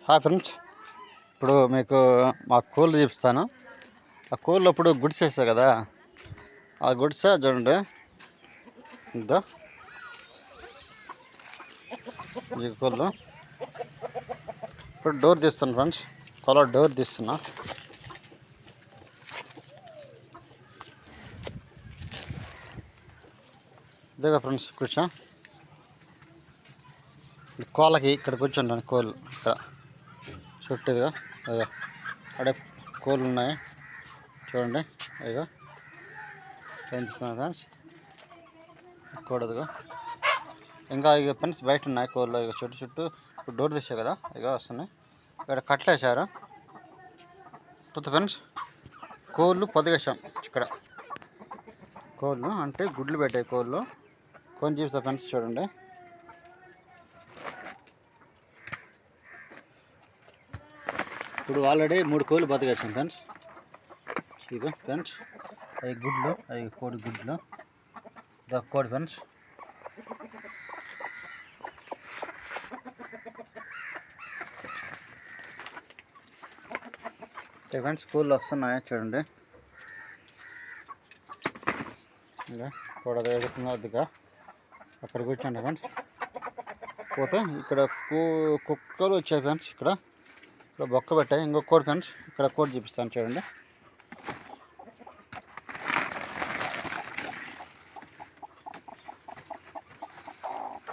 Hi friends, ఇప్పుడు మీకు మా కోళ్ళు చూపిస్తాను. ఆ కోళ్ళు అప్పుడు గుడిసె వేస్తాయి కదా, ఆ గుడిసె చూడండి. ఇంత ఈ కోళ్ళు ఇప్పుడు డోర్ తీస్తాను ఫ్రెండ్స్. కోళ్ళ డోర్ తీస్తున్నా. ఇదేగా ఫ్రెండ్స్ కూర్చో. కోళ్ళకి ఇక్కడ కూర్చుంటాను. కోళ్ళు ఇక్కడ చుట్టూగా అదే అడే కోళ్ళు ఉన్నాయి చూడండి. ఇదిగో కనిపిస్తున్నాయి ఫ్రెండ్స్. కూడదుగా ఇంకా ఇక ఫ్రెండ్స్ బయట ఉన్నాయి కోళ్ళు. ఇక చుట్టూ ఇప్పుడు డోర్ తీసాయి కదా, ఇక వస్తున్నాయి. ఇక్కడ కట్టలేసారు ఫ్రెండ్స్. కోళ్ళు పొదిగేసాం ఇక్కడ. కోళ్ళు అంటే గుడ్లు పెట్టాయి కోళ్ళు. కొన్ని చూపిస్తా ఫ్రెండ్స్ చూడండి. ఇప్పుడు ఆల్రెడీ 3 కోళ్ళు బతికేసాం ఫ్రెండ్స్. ఇదిగో ఫ్రెండ్స్, అవి గుడ్లు, అవి కోడి గుడ్లు. ఇదొక కోడి ఫ్రెండ్స్. ఫ్రెండ్స్ కోళ్ళు వస్తున్నాయి చూడండి. ఇంకా కూడా ఎదుగుతుంది అదిగా అక్కడ కూర్చోండి ఫ్రెండ్స్. పోతే ఇక్కడ కుక్కలు వచ్చాయి ఫ్రెండ్స్. ఇక్కడ బొక్క పెట్టాయి. ఇంకొక కోడి ఫ్రెండ్స్. ఇక్కడ కోడి చూపిస్తాను చూడండి.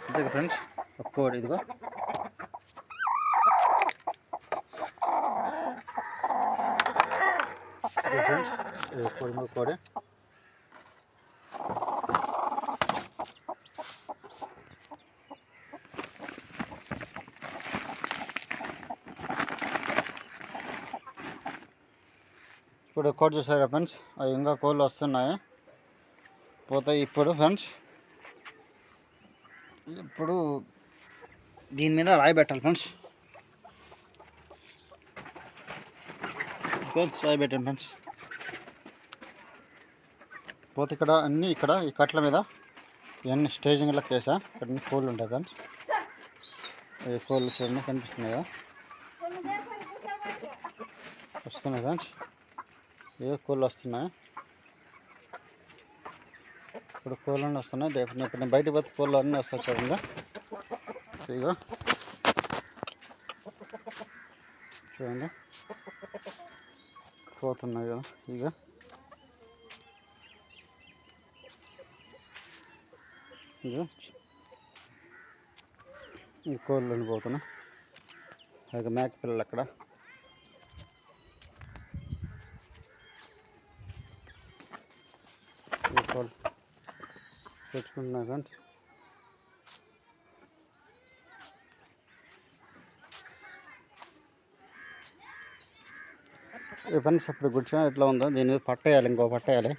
ఇదిగో ఫ్రెండ్స్ ఒక కోడి. ఇదిగో ఫ్రెండ్స్, కోడి ఇంకో కోడి. ఇప్పుడు కోడి చూసారా ఫ్రెండ్స్. అవి ఇంకా కోళ్ళు వస్తున్నాయి పోతాయి ఇప్పుడు ఫ్రెండ్స్. ఇప్పుడు దీని మీద రాయి పెట్టాలి ఫ్రెండ్స్. రాయి పెట్టాను ఫ్రెండ్స్. పోతే ఇక్కడ అన్నీ ఇక్కడ ఈ కట్ల మీద ఇవన్నీ స్టేజింగ్లో వేసా. ఇక్కడ అన్ని కోళ్ళు ఉంటాయి ఫ్రెండ్స్. ఈ కోళ్ళు చూడండి కనిపిస్తున్నాయి కదా, వస్తున్నాయి ఫ్రెండ్స్. ఏ కోళ్ళు వస్తున్నాయి ఇప్పుడు. కోళ్ళు అన్నీ వస్తున్నాయి. ఇప్పుడు నేను బయటకు పోతే కోళ్ళు అన్నీ వస్తాయి చూడండి. ఇదిగో చూడండి పోతున్నాయి కదా. ఇక ఈ కోళ్ళు పోతున్నాయి. ఇక మేక పిల్లలు అక్కడ. ఈ కోళ్ళు తెచ్చుకుంటున్నాయి ఫ్రెండ్స్. ఈ ఫ్రెండ్స్ ఇప్పుడు గుడిచా ఎట్లా ఉందో దీని మీద పట్టేయాలి. ఇంకో పట్టేయాలి.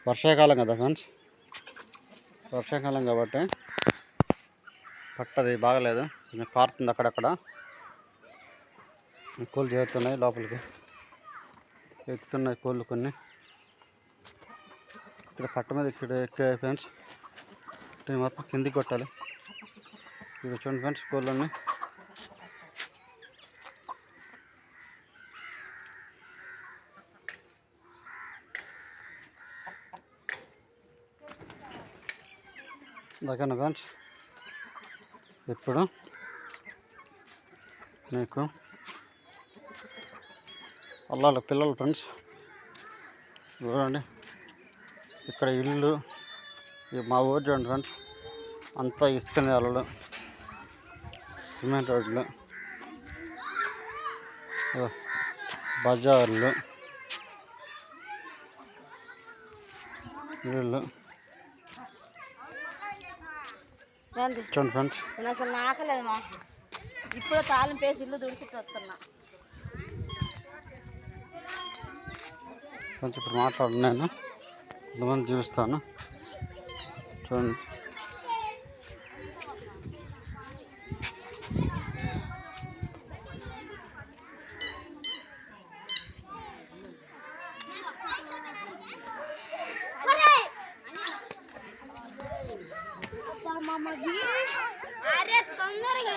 వర్షాకాలం కదా ఫ్రెండ్స్, వర్షాకాలం కాబట్టి పట్టది బాగలేదు. కొంచెం కారుతుంది అక్కడక్కడ. కోళ్ళు చేరుతున్నాయి లోపలికి, ఎక్కుతున్నాయి కోళ్ళు కొన్ని. ఇక్కడ పట్ట మీద ఇక్కడ ఎక్కాయి ఫ్రెండ్స్. దీన్ని మొత్తం కిందికి కొట్టాలి. ఇవి చూడండి ఫ్రెండ్స్ కోళ్ళన్నీ. దగ్గర ఫ్రెండ్స్ ఇప్పుడు మీకు అల్లాల పిల్లలు ఫ్రెండ్స్ చూడండి. ఇక్కడ ఇల్లు మా ఊరు చూడండి ఫ్రెండ్స్. అంతా ఇసుక నేలలు, సిమెంట్ రోడ్లు, బజార్లు, ఇల్లు చూడండి ఫ్రెండ్స్. అసలు నాకలేదమ్మా. ఇప్పుడు తాళం పేసి ఇల్లు దుడిచిట్టు వస్తున్నా కొంచెం ఇప్పుడు మాట్లాడున్నాను. కొంతమంది చూపిస్తాను చూడండి. అరే తొందరగా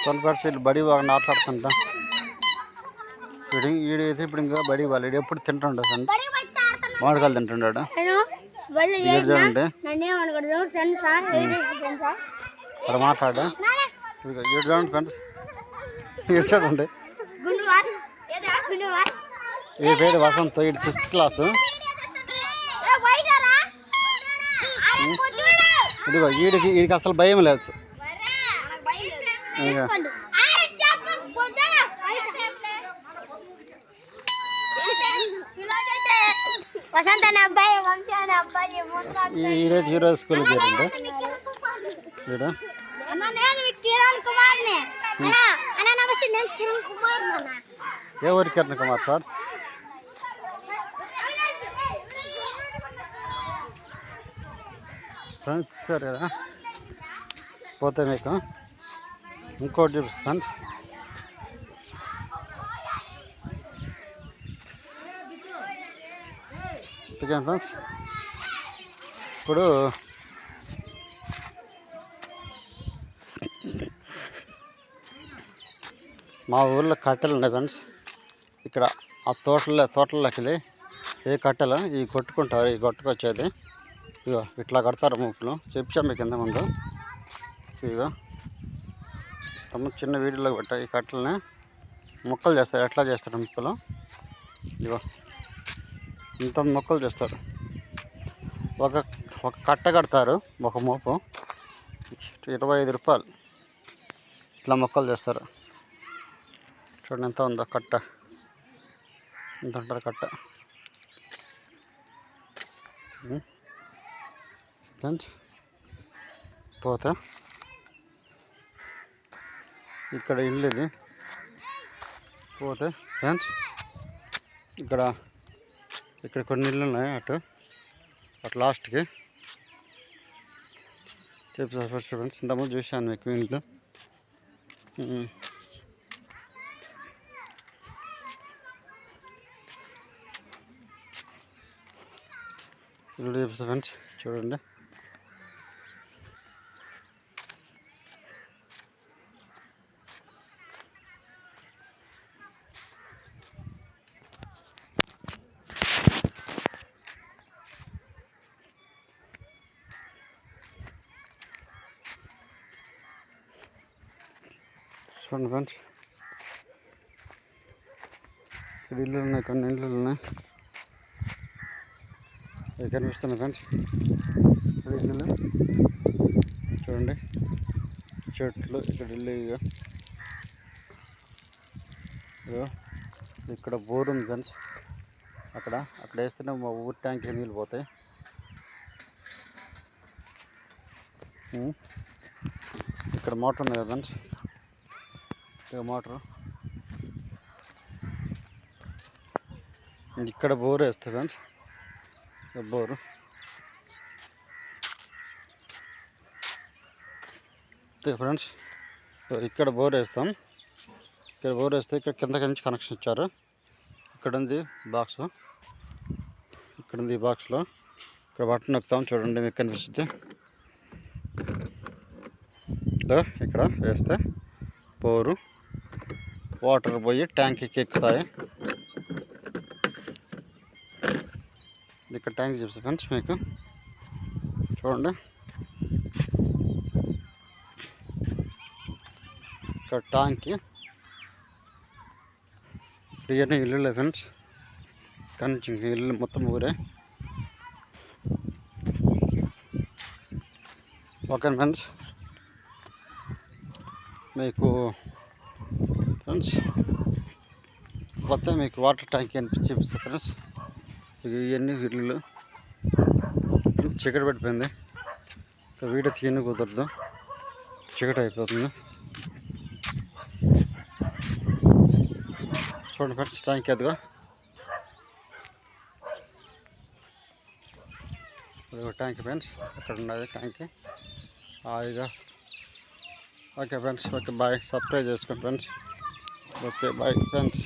ఫ్రెండ్స్ వీళ్ళు బడి బాగా ఆటలాడుతుంటా ఈడైతే ఇప్పుడు ఇంకా బడి వాళ్ళు ఈడు ఎప్పుడు తింటుండే ఫ్రెండ్స్ మామిడికాయలు తింటుంటాడు ఈడు చూడండి అక్కడ మాట్లాడు ఈడు చూడండి ఫ్రెండ్స్ ఈడు చూడండి ఈ పేరు వసంత్ ఈడు 6th క్లాసు ఇదిగో వీడికి అసలు భయం లేదు ఈరోజు ఈరోజు స్కూల్కి చేరండి వీడు ఏ ఊరి Kiran Kumar sir friends sir కదా పోతే మీకు ఇంకోటి చూపిస్తాను ఓకే ఫ్రెండ్స్ ఇప్పుడు మా ఊళ్ళో కట్టెలు ఉన్నాయి ఫ్రెండ్స్ ఇక్కడ ఆ తోటల్లోకి వెళ్ళి ఏ కట్టెలు ఇవి కొట్టుకుంటారు ఈ కొట్టుకొచ్చేది ఇగో ఇట్లా కడతారు ముప్పులు చెప్పాం మీకు కింద ముందు ఇగో చిన్న వీడియోలో పెట్టా ఈ కట్టెలని మొక్కలు చేస్తారు ఎట్లా చేస్తారు ముక్కలు ఇగో ఇంత మొక్కలు చేస్తారు ఒక కట్ట కడతారు ఒక మోపు 25 రూపాయలు ఇట్లా మొక్కలు చేస్తారు చూడండి ఎంత ఉందో కట్ట ఎంత ఉంటుంది కట్ట పోతే ఇక్కడ ఇల్లు ఇది పోతే ఫ్రెండ్స్ ఇక్కడ కొన్ని ఇళ్ళు ఉన్నాయి అటు లాస్ట్కి చెప్తాను ఫస్ట్ ఫ్రెండ్స్ ఇంతకుముందు చూశాను మీకు ఇల్లు ఇల్లు చెప్తా ఫ్రెండ్స్ చూడండి చూడండి ఫ్రెండ్స్ ఇక్కడ ఇల్లు ఉన్నాయి కొన్ని ఇల్లు ఉన్నాయి ఇవి కనిపిస్తున్నాయి ఫ్రెండ్స్ ఇక్కడ ఇల్లు చూడండి చెట్లు ఇక్కడ ఇల్లు ఇక్కడ బోర్ ఉంది ఫ్రెండ్స్ అక్కడ వేస్తేనే మా ఊరి ట్యాంక్కి నీళ్ళు పోతాయి ఇక్కడ మోటార్ ఉంది కదా ఫ్రెండ్స్ మోటారు ఇక్కడ బోర్ వేస్తుంది ఫ్రెండ్స్ బోరు ఫ్రెండ్స్ ఇక్కడ బోర్ వేస్తాం ఇక్కడ బోర్ వేస్తే ఇక్కడ కిందకి నుంచి కనెక్షన్ ఇచ్చారు ఇక్కడ ఉంది బాక్స్ ఇక్కడ ఉంది ఈ బాక్స్లో ఇక్కడ బటన్ నొక్కుతాం చూడండి మీకు కనిపిస్తుంది ఇక్కడ వేస్తే బోరు వాటర్ పోయి ట్యాంక్కి ఎక్కుతాయి ఇక్కడ ట్యాంక్ చూపిస్తా ఫ్రెండ్స్ మీకు చూడండి ఇక్కడ ట్యాంక్కి ఇవన్నీ ఇల్లు ఫ్రెండ్స్ కానీ ఇల్లు మొత్తం ఊరే ఓకే ఫ్రెండ్స్ మీకు ఫ్రెండ్స్ కొత్త మీకు వాటర్ ట్యాంక్ అనిపించి చూపిస్తాను ఫ్రెండ్స్ ఇవన్నీ ఇల్లు చీకటి పడిపోయింది ఇంకా వీడియో తీయని కుదరదు చీకటి అయిపోతుంది చూడండి ఫ్రెండ్స్ ట్యాంక్ అదిగా ట్యాంక్ ఫ్రెండ్స్ అక్కడ ఉన్నది ట్యాంక్ హాయిగా okay friends okay bye subscribe చేసుకోండి ఫ్రెండ్స్ ఓకే బాయ్ ఫ్రెండ్స్